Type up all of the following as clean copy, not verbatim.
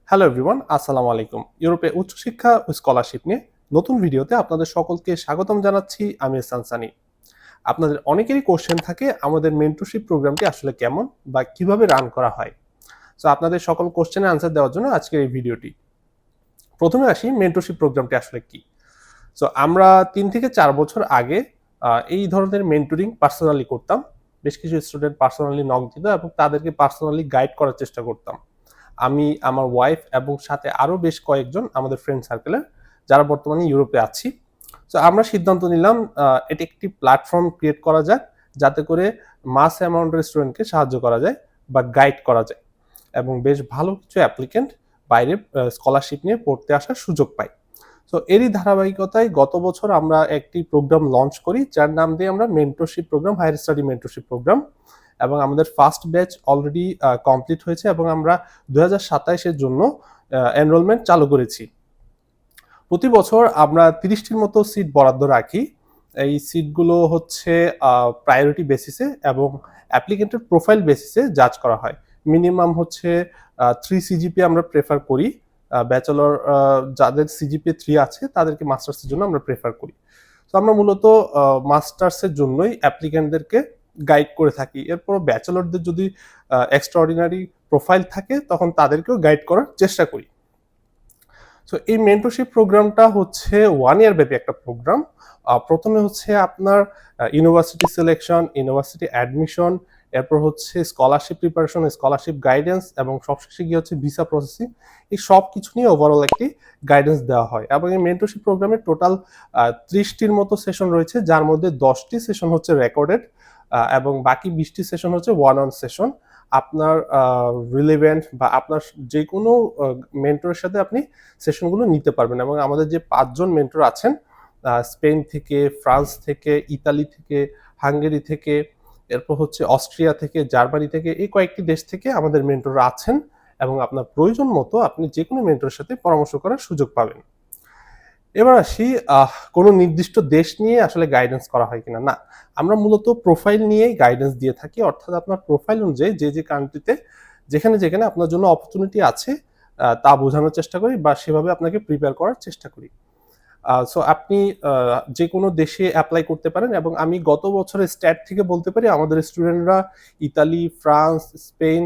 Hello everyone, আসসালামু আলাইকুম। ইউরোপে উচ্চশিক্ষা ও স্কলারশিপ নিয়ে নতুন ভিডিওতে আপনাদের সকলকে স্বাগতম জানাচ্ছি। আমি এহসান সানি। আপনাদের অনেকেরই কোশ্চেন থাকে আমাদের মেন্টরশিপ প্রোগ্রামটি আসলে কেমন বা কিভাবে রান করা হয়। সো আপনাদের সকল কোশ্চেনের আনসার দেওয়ার জন্য আজকের এই ভিডিওটি। প্রথমে আসি মেন্টরশিপ প্রোগ্রামটি আসলে কি। সো আমরা 3 থেকে 4 বছর আগে এই ধরনের মেন্টরিং পার্সোনালি করতাম। বেশ কিছু স্টুডেন্ট পার্সোনালি নক দিত এবং তাদেরকে পার্সোনালি গাইড করার চেষ্টা করতাম। আমি, আমার ওয়াইফ এবং সাথে আরও বেশ কয়েকজন আমাদের ফ্রেন্ড সার্কেলের যারা বর্তমানে ইউরোপে আছি। সো আমরা সিদ্ধান্ত নিলাম এটি একটি প্ল্যাটফর্ম ক্রিয়েট করা যাক, যাতে করে মাস অ্যামাউন্টের স্টুডেন্টকে সাহায্য করা যায় বা গাইড করা যায় এবং বেশ ভালো কিছু অ্যাপ্লিকেন্ট বাইরে স্কলারশিপ নিয়ে পড়তে আসার সুযোগ পায়। সো এরই ধারাবাহিকতায় গত বছর আমরা একটি প্রোগ্রাম লঞ্চ করি, যার নাম দিয়ে আমরা mentorship program, higher study mentorship program. এবং আমাদের ফার্স্ট ব্যাচ অলরেডি কমপ্লিট হয়েছে এবং আমরা 2027-এর জন্য এনরোলমেন্ট চালু করেছি। প্রতি বছর আমরা 30টির মতো সিট বরাদ্দ রাখি। এই সিটগুলো হচ্ছে প্রায়োরিটি বেসিসে এবং অ্যাপ্লিকেন্টের প্রোফাইল বেসিসে জাজ করা হয়। মিনিমাম হচ্ছে 3 সিজিপি আমরা প্রেফার করি। ব্যাচেলর যাদের সিজিপি 3 আছে তাদেরকে মাস্টার্সের জন্য আমরা প্রেফার করি। তো আমরা মূলত মাস্টার্সের জন্যই অ্যাপ্লিকেন্টদেরকে গাইড করে থাকি। এরপর ব্যাচেলরদের যদি এক্সট্রাঅর্ডিনারি প্রোফাইল থাকে তখন তাদেরকেও গাইড করার চেষ্টা করি। সো এই মেন্টরশিপ প্রোগ্রামটা হচ্ছে 1 ইয়ার ব্যাপী একটা প্রোগ্রাম। প্রথমে হচ্ছে আপনার ইউনিভার্সিটি সিলেকশন, ইউনিভার্সিটি অ্যাডমিশন, এরপর হচ্ছে স্কলারশিপ প্রিপারেশন, স্কলারশিপ গাইডেন্স এবং সবশেষে গিয়ে হচ্ছে ভিসা প্রসেসিং। এই সব কিছু নিয়ে ওভারঅল একটি গাইডেন্স দেওয়া হয় এবং এই মেন্টরশিপ প্রোগ্রামে টোটাল 30টির মতো সেশন রয়েছে, যার মধ্যে 10টি সেশন হচ্ছে রেকর্ডেড এবং বাকি 20টি সেশন হচ্ছে ওয়ান অন সেশন। আপনার রিলেভেন্ট বা আপনার যে কোনো মেন্টরের সাথে আপনি সেশনগুলো নিতে পারবেন এবং আমাদের যে 5জন মেন্টর আছেন স্পেন থেকে, ফ্রান্স থেকে, ইতালি থেকে, হাঙ্গেরি থেকে, এরপর হচ্ছে অস্ট্রিয়া থেকে, জার্মানি থেকে, এই কয়েকটি দেশ থেকে আমাদের মেন্টররা আছেন এবং আপনার প্রয়োজন মতো আপনি যে কোনো মেন্টরের সাথে পরামর্শ করার সুযোগ পাবেন। এবার আসি কোনো নির্দিষ্ট দেশ নিয়ে আসলে গাইডেন্স করা হয় কিনা। না, আমরা মূলত প্রোফাইল নিয়েই গাইডেন্স দিয়ে থাকি। অর্থাৎ আপনার প্রোফাইল অনুযায়ী যে কান্ট্রিতে যেখানে আপনার জন্য অপরচুনিটি আছে তা বোঝানোর চেষ্টা করি বা সেভাবে আপনাকে প্রিপেয়ার করার চেষ্টা করি। সো আপনি যে কোনো দেশে এপ্লাই করতে পারেন এবং আমি গত বছরের স্ট্যাট থেকে বলতে পারি আমাদের স্টুডেন্টরা ইতালি, ফ্রান্স, স্পেন,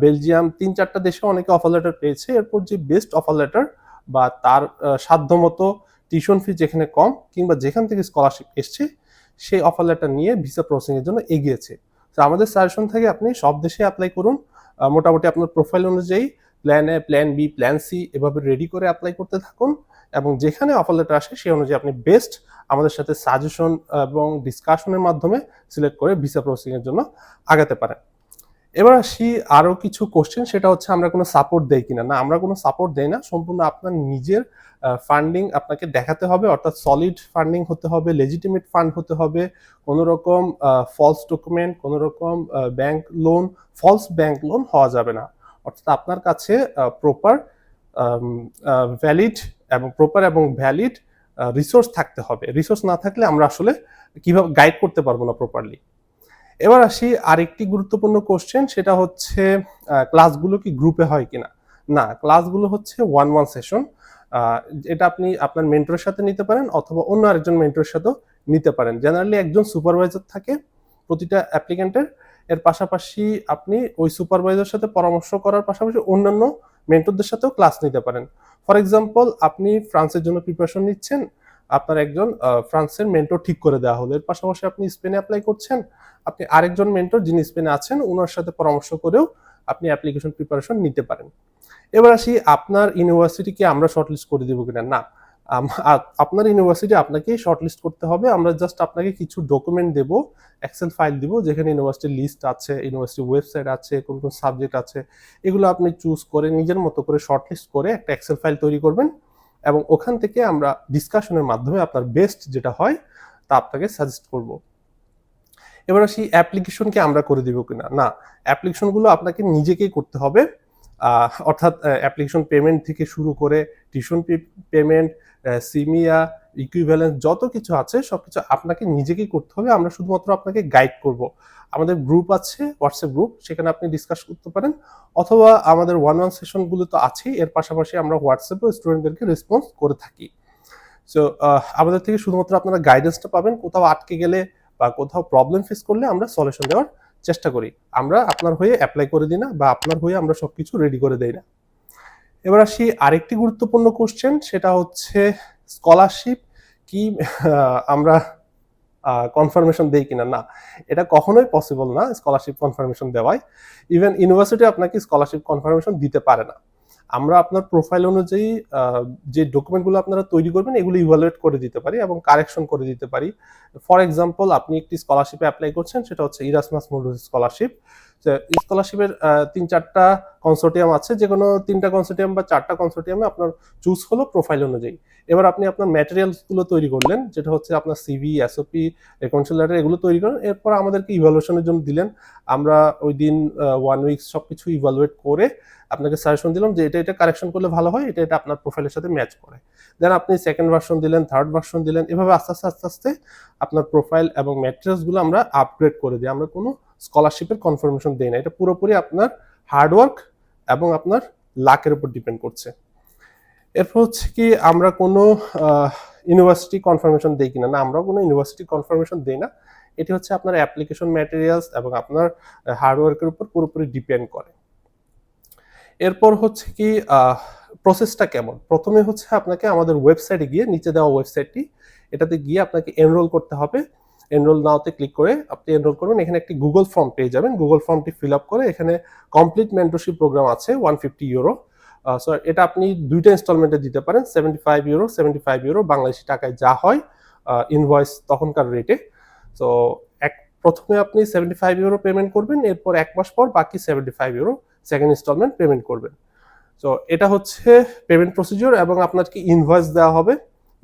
বেলজিয়াম ৩-৪টা দেশে অনেকে অফার লেটার পেয়েছে। এরপর যে বেস্ট অফার লেটার বা তার সাধ্যমতো টিউশন ফি যেখানে কম কিংবা যেখান থেকে স্কলারশিপ এসছে সেই অফার লেটার নিয়ে ভিসা প্রসেসিং এর জন্য এগিয়েছে। তো আমাদের সাজেশন থেকে আপনি সব দেশে অ্যাপ্লাই করুন। মোটামুটি আপনার প্রোফাইল অনুযায়ী plan A, plan B, plan C এভাবে রেডি করে অ্যাপ্লাই করতে থাকুন এবং যেখানে অফার লেটার আসে সেই অনুযায়ী আপনি বেস্ট আমাদের সাথে সাজেশন এবং ডিসকাশনের মাধ্যমে সিলেক্ট করে ভিসা প্রসেসিং এর জন্য আগাতে পারেন। এবার আসি আরো কিছু কোশ্চেন, সেটা হচ্ছে আমরা কোনো সাপোর্ট দেই কিনা। না, আমরা কোনো সাপোর্ট দেই না। সম্পূর্ণ আপনার নিজের ফান্ডিং আপনাকে দেখাতে হবে, অর্থাৎ সলিড ফান্ডিং হতে হবে, লেজিটিমেট ফান্ড হতে হবে। কোনো রকম ফলস ডকুমেন্ট, কোনো রকম bank loan, false bank loan হওয়া যাবে না। অর্থাৎ আপনার কাছে প্রপার ভ্যালিড এবং ভ্যালিড রিসোর্স থাকতে হবে। রিসোর্স না থাকলে আমরা আসলে কিভাবে গাইড করতে পারবো না প্রপারলি। এবার আসি আরেকটি গুরুত্বপূর্ণ কোশ্চেন, সেটা হচ্ছে ক্লাসগুলো কি গ্রুপে হয় কিনা। না, ক্লাসগুলো হচ্ছে ওয়ান ওয়ান সেশন। এটা আপনি আপনার মেন্টরের সাথে নিতে পারেন অথবা অন্য আরেকজন মেন্টরের সাথেও নিতে পারেন। জেনারেলি একজন সুপারভাইজার থাকে প্রতিটা অ্যাপ্লিকেন্টের। এর পাশাপাশি আপনি ওই সুপারভাইজারের সাথে পরামর্শ করার পাশাপাশি অন্যান্য মেন্টরদের সাথেও ক্লাস নিতে পারেন। ফর এক্সাম্পল, আপনি ফ্রান্সের জন্য প্রিপারেশন নিচ্ছেন, আপনার একজন ফ্রান্সের মেন্টর ঠিক করে দেওয়া হলো। এর পাশাপাশি আপনি স্পেনে অ্যাপ্লাই করছেন, আপনি আরেকজন মেন্টর যিনি স্পেনে আছেন ওনার সাথে পরামর্শ করেও আপনি অ্যাপ্লিকেশন প্রিপারেশন নিতে পারেন। এবার আসি আপনার ইউনিভার্সিটিকে আমরা শর্টলিস্ট করে দিব কিনা। না, আপনার ইউনিভার্সিটি আপনাকেই শর্টলিস্ট করতে হবে। আমরা জাস্ট আপনাকে কিছু ডকুমেন্ট দেব, এক্সেল ফাইল দিব যেখানে ইউনিভার্সিটির লিস্ট আছে, ইউনিভার্সিটি ওয়েবসাইট আছে, কোন কোন সাবজেক্ট আছে, এগুলো আপনি চুজ করে নিজের মতো করে শর্টলিস্ট করে একটা এক্সেল ফাইল তৈরি করবেন এবং ওখান থেকে আমরা ডিসকাশনের মাধ্যমে আপনার বেস্ট যেটা হয় তা আপনাকে সাজেস্ট করব। এবার আসি অ্যাপ্লিকেশনকে আমরা করে দিব কিনা। না, অ্যাপ্লিকেশনগুলো আপনাকে নিজেকেই করতে হবে। অর্থাৎ অ্যাপ্লিকেশন পেমেন্ট থেকে শুরু করে টিউশন পেমেন্ট, সিমিয়া, ইকুইভ্যালেন্স যত কিছু আছে সবকিছু আপনাকে নিজেকেই করতে হবে। আমরা শুধুমাত্র আপনাকে গাইড করব। আমাদের গ্রুপ আছে, হোয়াটসঅ্যাপ গ্রুপ, সেখানে আপনি ডিসকাস করতে পারেন, অথবা আমাদের ওয়ান ওয়ান সেশনগুলো তো আছেই, এর পাশাপাশি আমরা হোয়াটসঅ্যাপেও স্টুডেন্টদেরকে রেসপন্স করে থাকি। সো আমাদের থেকে শুধুমাত্র আপনারা গাইডেন্সটা পাবেন, কোথাও আটকে গেলে বা কোথাও প্রবলেম ফেস করলে আমরা সলিউশন দেওয়ার চেষ্টা করি। আমরা আপনার হয়ে অ্যাপ্লাই করে দিই না, বা আপনার হয়ে আমরা সবকিছু রেডি করে দেই না। এবার আসি আরেকটি গুরুত্বপূর্ণ কোশ্চেন, সেটা হচ্ছে স্কলারশিপ কি আমরা কনফার্মেশন দেই কিনা। না, এটা কখনোই পসিবল না স্কলারশিপ কনফার্মেশন দেওয়ায়। ইভেন ইউনিভার্সিটি আপনাকে স্কলারশিপ কনফার্মেশন দিতে পারে না। আমরা আপনার প্রোফাইল অনুযায়ী যে ডকুমেন্টগুলো আপনারা তৈরি করবেন এগুলো ইভালুয়েট করে দিতে পারি এবং কারেকশন করে দিতে পারি। ফর এক্সাম্পল, আপনি একটি স্কলারশিপে অ্যাপ্লাই করছেন, সেটা হচ্ছে ইরাসমাস মুন্ডাস স্কলারশিপ। স্কলারশিপের ৩-৪টা কনসোর্টিয়াম আছে, যে কোনো ৩টা কনসোর্টিয়াম বা 4টা কনসোর্টিয়ামে আপনার চুজ হলো প্রোফাইল অনুযায়ী। এবার আপনি আপনার ম্যাটেরিয়ালসগুলো তৈরি করলেন, যেটা হচ্ছে আপনার সিভি, এসওপি, রেকমেন্ডেশন লেটার, এগুলো তৈরি করেন। এরপর আমাদেরকে ইভালুয়েশনের জন্য দিলেন। আমরা ওই দিন 1 উইক সবকিছু ইভালুয়েট করে আপনাকে সাজেশন দিলাম যে এটা কারেকশন করলে ভালো হয়, এটা আপনার প্রোফাইলের সাথে ম্যাচ করে। দেন আপনি সেকেন্ড ভার্সন দিলেন, থার্ড ভার্সন দিলেন, এভাবে আস্তে আস্তে আপনার প্রোফাইল এবং ম্যাটেরিয়ালসগুলো আমরা আপগ্রেড করে দিই। আমরা কোনো স্কলারশিপের কনফার্মেশন দেই না। এটা পুরোপুরি আপনার হার্ডওয়ার্ক এবং আপনার লাকের উপর ডিপেন্ড করছে। এরপর হচ্ছে কি, আমরা কোনো ইউনিভার্সিটি কনফার্মেশন দেই কিনা। না, আমরা কোনো ইউনিভার্সিটি কনফার্মেশন দেই না। এটি হচ্ছে আপনার অ্যাপ্লিকেশন ম্যাটেরিয়ালস এবং আপনার হার্ডওয়ার্কের উপর পুরোপুরি ডিপেন্ড করে। এরপর হচ্ছে কি, প্রসেসটা কেমন। প্রথমে হচ্ছে আপনাকে আমাদের ওয়েবসাইটে গিয়ে, নিচে দেওয়া ওয়েবসাইটটি, এটাতে গিয়ে আপনাকে এনরোল করতে হবে। এনরোল নাওতে ক্লিক করে আপনি এনরোল করবেন। এখানে একটি গুগল ফর্ম পেয়ে যাবেন। গুগল ফর্মটি ফিল আপ করে এখানে কমপ্লিট মেন্টরশিপ প্রোগ্রাম আছে 150 ইউরো। সো এটা আপনি 2টা ইনস্টলমেন্টে দিতে পারেন, 75 ইউরো, 75 ইউরো বাংলাদেশি টাকায় যা হয় ইনভয়েস তখনকার রেটে। সো প্রথমে আপনি 75 ইউরো পেমেন্ট করবেন, এরপর 1 মাস পর বাকি 75 ইউরো সেকেন্ড ইনস্টলমেন্ট পেমেন্ট করবেন। সো এটা হচ্ছে পেমেন্ট প্রসিডিওর, এবং আপনাকে ইনভয়েস দেওয়া হবে।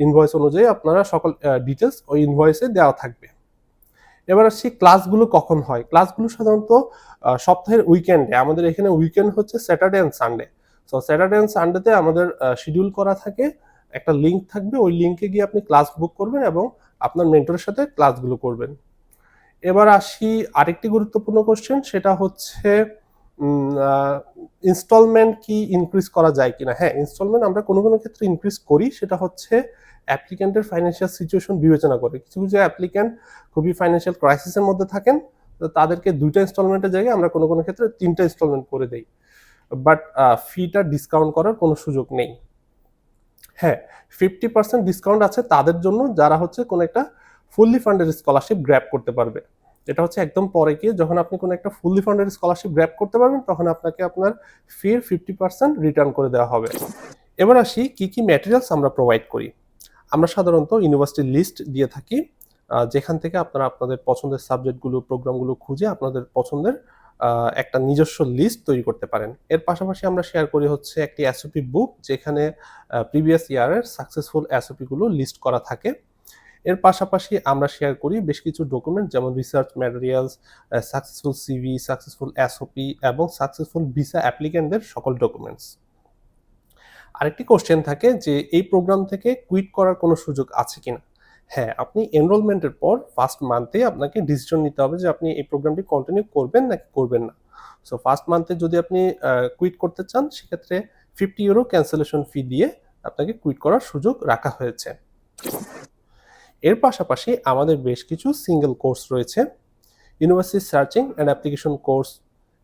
ইনভয়েস অনুযায়ী আপনারা সকল ডিটেলস ওই ইনভয়েসে দেওয়া থাকবে। এবার আসছি ক্লাসগুলো কখন হয়। ক্লাসগুলো সাধারণত সপ্তাহের উইকেন্ডে। আমাদের এখানে উইকেন্ড হচ্ছে Saturday and Sunday. So Saturday and সানডেতে আমাদের শিডিউল করা থাকে, একটা লিঙ্ক থাকবে, ওই লিঙ্কে গিয়ে আপনি ক্লাস বুক করবেন এবং আপনার মেন্টরের সাথে ক্লাসগুলো করবেন। এবার আসি আরেকটি গুরুত্বপূর্ণ কোশ্চেন, সেটা হচ্ছে ইনস্টলমেন্ট কি ইনক্রিজ করা যায় কিনা। হ্যাঁ, ইনস্টলমেন্ট আমরা কোনো কোনো ক্ষেত্রে ইনক্রিজ করি, সেটা হচ্ছে অ্যাপ্লিক্যান্টের ফাইন্যান্সিয়াল সিচুয়েশন বিবেচনা করে। কিছু কিছু অ্যাপ্লিক্যান্ট খুবই ফাইন্যান্সিয়াল ক্রাইসিসের মধ্যে থাকেন, তো তাদেরকে 2টা ইনস্টলমেন্টের জায়গায় আমরা কোনো কোনো ক্ষেত্রে 3টা ইনস্টলমেন্ট করে দেই, বাট ফিটা ডিসকাউন্ট করার কোনো সুযোগ নেই। হ্যাঁ, 50% ডিসকাউন্ট আছে তাদের জন্য যারা হচ্ছে কোনো একটা ফুললি ফান্ডেড স্কলারশিপ গ্র্যাব করতে পারবে। এটা হচ্ছে একদম পরে গিয়ে, যখন আপনি কোনো একটা ফুললি ফান্ডেড স্কলারশিপ গ্র্যাব করতে পারবেন, তখন আপনাকে আপনার ফির 50% রিটার্ন করে দেওয়া হবে। এবার আসি কি কি ম্যাটেরিয়ালস আমরা প্রোভাইড করি। আমরা সাধারণত ইউনিভার্সিটির লিস্ট দিয়ে থাকি, যেখান থেকে আপনারা আপনাদের পছন্দের সাবজেক্টগুলো, প্রোগ্রামগুলো খুঁজে আপনাদের পছন্দের একটা নিজস্ব লিস্ট তৈরি করতে পারেন। এর পাশাপাশি আমরা শেয়ার করি হচ্ছে একটি এসওপি বুক, যেখানে প্রিভিয়াস ইয়ারের সাকসেসফুল এসওপিগুলো লিস্ট করা থাকে। এর পাশাপাশি আমরা শেয়ার করি বেশ কিছু ডকুমেন্ট, যেমন research materials, successful CV, successful SOP এবং সাকসেসফুল ভিসা অ্যাপ্লিক্যান্টদের সকল ডকুমেন্টস। আরেকটি কোশ্চেন থাকে যে এই প্রোগ্রাম থেকে কুইট করার কোনো সুযোগ আছে কিনা। হ্যাঁ, আপনি এনরোলমেন্টের পর ফার্স্ট মান্থে আপনাকে ডিসিশন নিতে হবে যে আপনি এই প্রোগ্রামটি কন্টিনিউ করবেন নাকি করবেন না। সো ফার্স্ট মান্থে যদি আপনি কুইট করতে চান, সেক্ষেত্রে 50 ইউরো ক্যান্সেলেশন ফি দিয়ে আপনাকে কুইট করার সুযোগ রাখা হয়েছে। এর পাশাপাশি আমাদের বেশ কিছু সিঙ্গেল কোর্স রয়েছে। University searching and application course,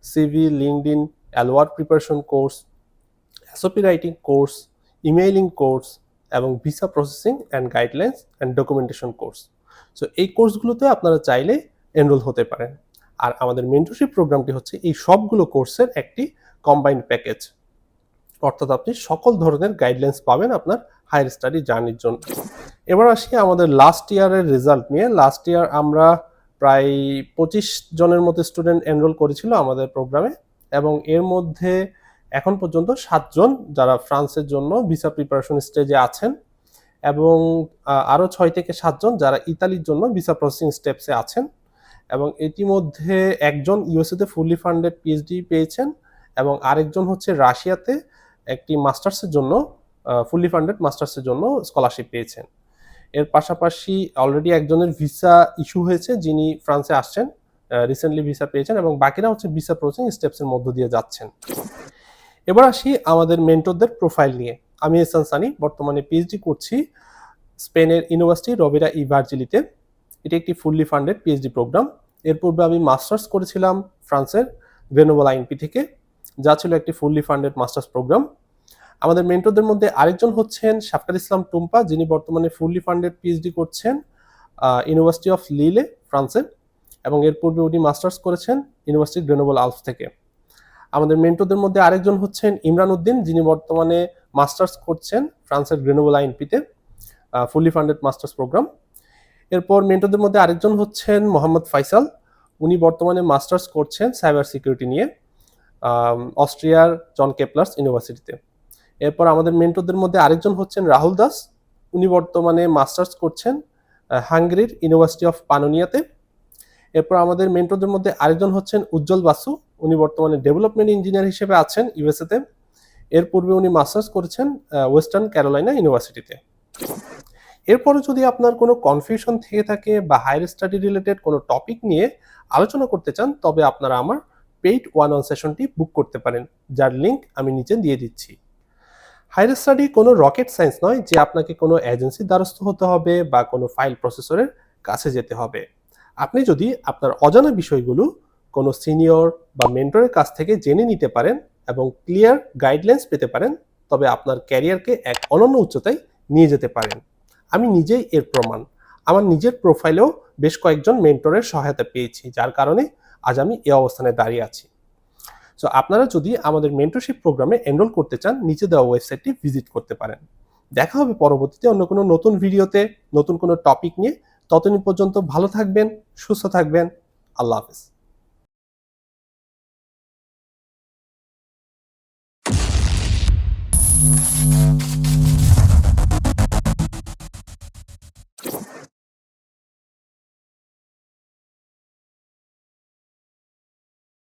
CV, LinkedIn, এলওয়ার preparation course, SOP writing course, emailing course এবং visa processing and guidelines and documentation course. So এই কোর্সগুলোতে আপনারা চাইলে এনরোল হতে পারেন। আর আমাদের মেন্টরশিপ প্রোগ্রামটি হচ্ছে এই সবগুলো কোর্সের একটি কম্বাইন্ড প্যাকেজ, অর্থাৎ আপনি সকল ধরনের গাইডলাইন্স পাবেন আপনার হায়ার স্টাডি জার্নির জন্য। এবার আসি আমাদের লাস্ট ইয়ারের রেজাল্ট নিয়ে। লাস্ট ইয়ার আমরা প্রায় 25 জনের মতো স্টুডেন্ট এনরোল করেছিল আমাদের প্রোগ্রামে, এবং এর মধ্যে এখন পর্যন্ত 7 জন যারা ফ্রান্সের জন্য ভিসা প্রিপারেশন স্টেজে আছেন, এবং আরও 6 থেকে 7 জন যারা ইতালির জন্য ভিসা প্রসেসিং স্টেপসে আছেন, এবং ইতিমধ্যে একজন ইউএসএতে ফুললি ফান্ডেড পিএইচডি পেয়েছেন, এবং আরেকজন হচ্ছে রাশিয়াতে একটি মাস্টার্সের জন্য ফুললি ফান্ডেড মাস্টার্সের জন্য স্কলারশিপ পেয়েছেন। এর পাশাপাশি অলরেডি একজনের ভিসা ইস্যু হয়েছে, যিনি ফ্রান্সে আসছেন, রিসেন্টলি ভিসা পেয়েছেন, এবং বাকিরা হচ্ছে ভিসা প্রসেসিং স্টেপসের মধ্য দিয়ে যাচ্ছেন। এবার আসি আমাদের মেন্টরদের প্রোফাইল নিয়ে। আমি এহসান সানি, বর্তমানে পিএইচডি করছি স্পেনের ইউনিভার্সিটি রবেরা ই ভার্জিলিতে। এটি একটি ফুললি ফান্ডেড পিএইচডি প্রোগ্রাম। এর পূর্বে আমি মাস্টার্স করেছিলাম ফ্রান্সের গ্রেনোবল আইএনপি থেকে, যা ছিল একটি ফুললি ফান্ডেড মাস্টার্স প্রোগ্রাম। আমাদের মেন্টরদের মধ্যে আরেকজন হচ্ছেন শাফকাত ইসলাম টুম্পা, যিনি বর্তমানে ফুললি ফান্ডেড পিএইচডি করছেন ইউনিভার্সিটি অফ লিলে ফ্রান্সে, এবং এর পূর্বে উনি মাস্টার্স করেছেন ইউনিভার্সিটি গ্রেনোবল আলপস থেকে। আমাদের মেন্টরদের মধ্যে আরেকজন হচ্ছেন ইমরান উদ্দিন, যিনি বর্তমানে মাস্টার্স করছেন ফ্রান্সের গ্রেনোবল আইএনপিতে, ফুললি ফান্ডেড মাস্টার্স প্রোগ্রাম। এরপর মেন্টরদের মধ্যে আরেকজন হচ্ছেন মোহাম্মদ ফাইসাল, উনি বর্তমানে মাস্টার্স করছেন সাইবার সিকিউরিটি নিয়ে অস্ট্রিয়ার জন কেপলার্স ইউনিভার্সিটিতে। এরপর আমাদের মেন্টরদের মধ্যে আরেকজন হচ্ছেন রাহুল দাস, উনি বর্তমানে মাস্টার্স করছেন হাঙ্গেরির ইউনিভার্সিটি অফ পানোনিয়াতে। এরপর আমাদের মেন্টরদের মধ্যে আরেকজন হচ্ছেন উজ্জ্বল বাসু, উনি বর্তমানে ডেভেলপমেন্ট ইঞ্জিনিয়ার হিসেবে আছেন ইউএসএতে। এর পূর্বে উনি মাস্টার্স করেছেন ওয়েস্টার্ন ক্যারোলাইনা ইউনিভার্সিটিতে। এরপরে যদি আপনার কোনো কনফিউশন থেকে থাকে বা হায়ার স্টাডি রিলেটেড কোনো টপিক নিয়ে আলোচনা করতে চান, তবে আপনারা আমার পেইড ওয়ান সেশনটি বুক করতে পারেন, যার লিঙ্ক আমি নিচে দিয়ে দিচ্ছি। হায়ার স্টাডি কোনো রকেট সায়েন্স নয় যে আপনাকে কোনো এজেন্সির দ্বারস্থ হতে হবে বা কোনো ফাইল প্রসেসরের কাছে যেতে হবে। আপনি যদি আপনার অজানা বিষয়গুলো কোনো সিনিয়র বা মেন্টরের কাছ থেকে জেনে নিতে পারেন এবং ক্লিয়ার গাইডলাইন্স পেতে পারেন, তবে আপনার ক্যারিয়ারকে এক অনন্য উচ্চতায় নিয়ে যেতে পারেন। আমি নিজেই এর প্রমাণ। আমার নিজের প্রোফাইলেও বেশ কয়েকজন মেন্টরের সহায়তা পেয়েছি, যার কারণে আজ আমি এই অবস্থানে দাঁড়িয়ে আছি। সো আপনারা যদি আমাদের মেন্টরশিপ প্রোগ্রামে এনরোল করতে চান, নিচে দেওয়া ওয়েবসাইটটি ভিজিট করতে পারেন। দেখা হবে পরবর্তীতে অন্য কোনো নতুন ভিডিওতে নতুন কোনো টপিক নিয়ে। ততদিন পর্যন্ত ভালো থাকবেন, সুস্থ থাকবেন। আল্লাহ হাফেজ।